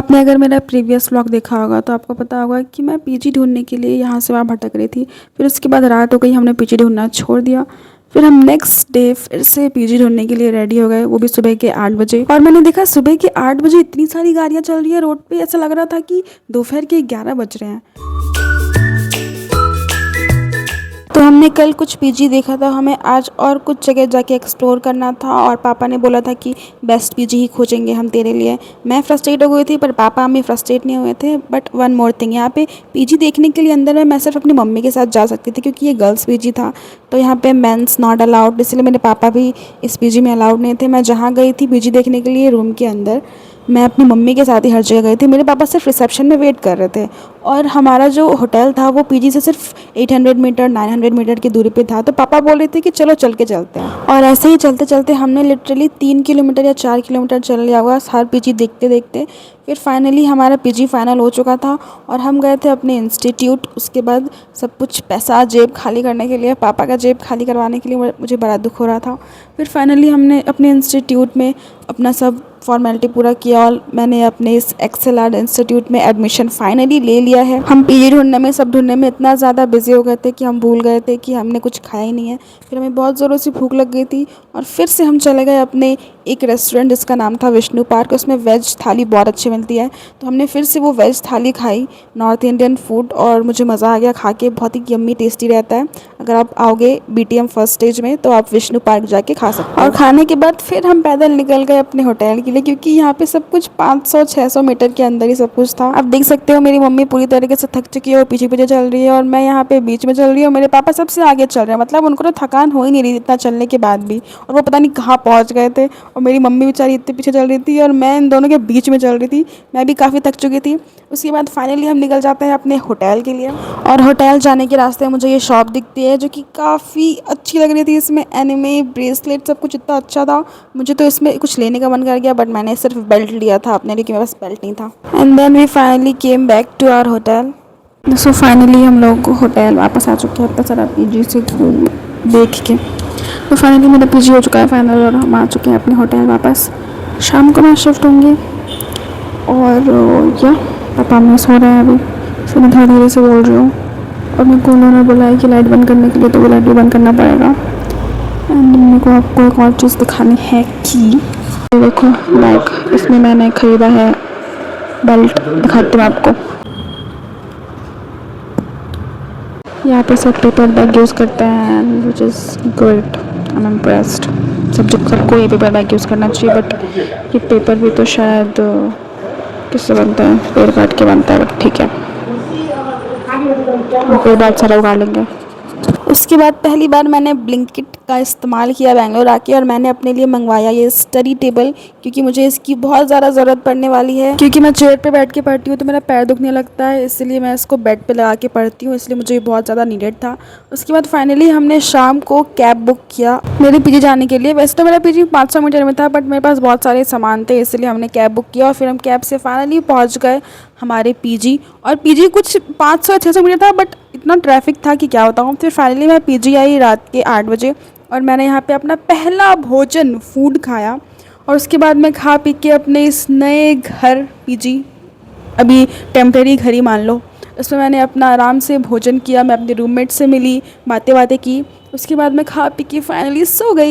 आपने अगर मेरा प्रीवियस व्लॉग देखा होगा तो आपको पता होगा कि मैं पीजी ढूंढने के लिए यहाँ से वहाँ भटक रही थी। फिर उसके बाद रात हो गई, हमने पीजी ढूंढना छोड़ दिया। फिर हम नेक्स्ट डे फिर से पीजी ढूंढने के लिए रेडी हो गए, वो भी सुबह के 8 बजे। और मैंने देखा सुबह के 8 बजे इतनी सारी गाड़ियाँ चल रही है रोड पे, ऐसा लग रहा था कि दोपहर के 11 बज रहे हैं। तो हमने कल कुछ पीजी देखा था, हमें आज और कुछ जगह जाके एक्सप्लोर करना था और पापा ने बोला था कि बेस्ट पीजी ही खोजेंगे हम तेरे लिए। मैं फ्रस्ट्रेट हो गई थी पर पापा हमें फ्रस्ट्रेट नहीं हुए थे। बट वन मोर थिंग, यहाँ पे पीजी देखने के लिए अंदर में मैं सिर्फ अपनी मम्मी के साथ जा सकती थी क्योंकि ये गर्ल्स पीजी था। तो यहाँ पे मेंस नॉट अलाउड, इसलिए मेरे पापा भी इस पीजी में अलाउड नहीं थे। मैं जहाँ गई थी पीजी देखने के लिए रूम के अंदर, मैं अपनी मम्मी के साथ ही हर जगह गई थी। मेरे पापा सिर्फ रिसेप्शन में वेट कर रहे थे और हमारा जो होटल था वो पीजी से सिर्फ 800 मीटर 900 मीटर की दूरी पे था। तो पापा बोल रहे थे कि चलो चल के चलते हैं। और ऐसे ही चलते चलते हमने लिटरली 3 किलोमीटर या 4 किलोमीटर चल लिया होगा हर पीजी देखते देखते। फिर फाइनली हमारा पीजी फाइनल हो चुका था और हम गए थे अपने इंस्टीट्यूट। उसके बाद सब कुछ पैसा जेब खाली करने के लिए, पापा का जेब खाली करवाने के लिए मुझे बड़ा दुख हो रहा था। फिर फाइनली हमने अपने इंस्टीट्यूट में अपना सब फॉर्मेलिटी पूरा किया और मैंने अपने इस XLR इंस्टीट्यूट में एडमिशन फाइनली ले लिया है। हम पीजी ढूंढने में सब ढूंढने में इतना ज़्यादा बिजी हो गए थे कि हम भूल गए थे कि हमने कुछ खाया ही नहीं है। फिर हमें बहुत ज़ोरों से भूख लग गई थी और फिर से हम चले गए अपने एक रेस्टोरेंट जिसका नाम था विष्णु पार्क। उसमें वेज थाली बहुत अच्छी मिलती है, तो हमने फिर से वो वेज थाली खाई, नॉर्थ इंडियन फूड, और मुझे मज़ा आ गया खा के। बहुत ही यम्मी टेस्टी रहता है। अगर आप आओगे BTM फर्स्ट स्टेज में तो आप विष्णु पार्क जाके खा सकते हो। और खाने के बाद फिर हम पैदल निकल गए अपने होटल के लिए क्योंकि यहाँ पे सब कुछ 500-600 मीटर के अंदर ही सब कुछ था। आप देख सकते हो मेरी मम्मी पूरी तरीके से थक चुकी है और पीछे पीछे चल रही है और मैं यहाँ पे बीच में चल रही हूँ। मेरे पापा सबसे आगे चल रहे हैं, मतलब उनको तो थकान हो ही नहीं रही इतना चलने के बाद भी, और वो पता नहीं कहाँ पहुँच गए थे। और मेरी मम्मी बेचारी इतने पीछे चल रही थी और मैं इन दोनों के बीच में चल रही थी। मैं भी काफ़ी थक चुकी थी। उसके बाद फाइनली हम निकल जाते हैं अपने होटल के लिए और होटल जाने के रास्ते में मुझे ये शॉप दिखती है जो कि काफ़ी अच्छी लग रही थी। इसमें एनिमे ब्रेसलेट सब कुछ इतना अच्छा था, मुझे तो इसमें कुछ लेने का मन कर गया। बट मैंने सिर्फ बेल्ट लिया था अपने लिए, मेरे पास बेल्ट नहीं था। And then we finally came back to our hotel. So finally हम लोग होटल वापस आ चुके हैं इतना सारा पीजी से देख के। तो फाइनली मेरा पीजी हो चुका है फाइनल और हम आ चुके हैं अपने होटल वापस। शाम को मैं शिफ्ट होंगी और या पापा में सो रहे हैं अभी, तो मैं थोड़ा धीरे से बोल रही हूँ। और मेरे को उन्होंने बोला है कि लाइट बंद करने के लिए, तो वो लाइट भी बंद करना पड़ेगा। एंड मेरे को आपको एक और चीज़ दिखानी है कि ये देखो बैग, इसमें मैंने ख़रीदा है बेल्ट, दिखाती हूँ आपको। यहाँ पे सब पेपर बैग यूज़ करते हैं which is good, I am impressed. सबको ये पेपर बैग यूज़ करना चाहिए। बट ये पेपर भी तो शायद किससे बनता है, पेड़ काट के बनता है, बट ठीक है, कोई बात, सारा उगा लेंगे। उसके बाद पहली बार मैंने ब्लिंकिट का इस्तेमाल किया बेंगलोर आके और मैंने अपने लिए मंगवाया ये स्टडी टेबल क्योंकि मुझे इसकी बहुत ज़्यादा ज़रूरत पड़ने वाली है। क्योंकि मैं चेयर पे बैठ के पढ़ती हूँ तो मेरा पैर दुखने लगता है, इसलिए मैं इसको बेड पे लगा के पढ़ती हूँ, इसलिए मुझे बहुत ज़्यादा नीडेड था। उसके बाद फाइनली हमने शाम को कैब बुक किया मेरे पीजी जाने के लिए। वैसे तो मेरा पीजी 500 मीटर में था बट मेरे पास बहुत सारे सामान थे, इसलिए हमने कैब बुक किया और फिर हम कैब से फाइनली पहुँच गए हमारे पीजी। और पीजी कुछ 500-600 मीटर था बट इतना ट्रैफिक था कि क्या बताऊँ। फिर फाइनली मैं पीजी आई रात के 8 बजे और मैंने यहाँ पे अपना पहला भोजन फूड खाया। और उसके बाद मैं खा पी के अपने इस नए घर, पीजी अभी टेम्प्रेरी घर ही मान लो, उसमें मैंने अपना आराम से भोजन किया। मैं अपने रूममेट से मिली, बातें की। उसके बाद मैं खा पी के फाइनली सो गई।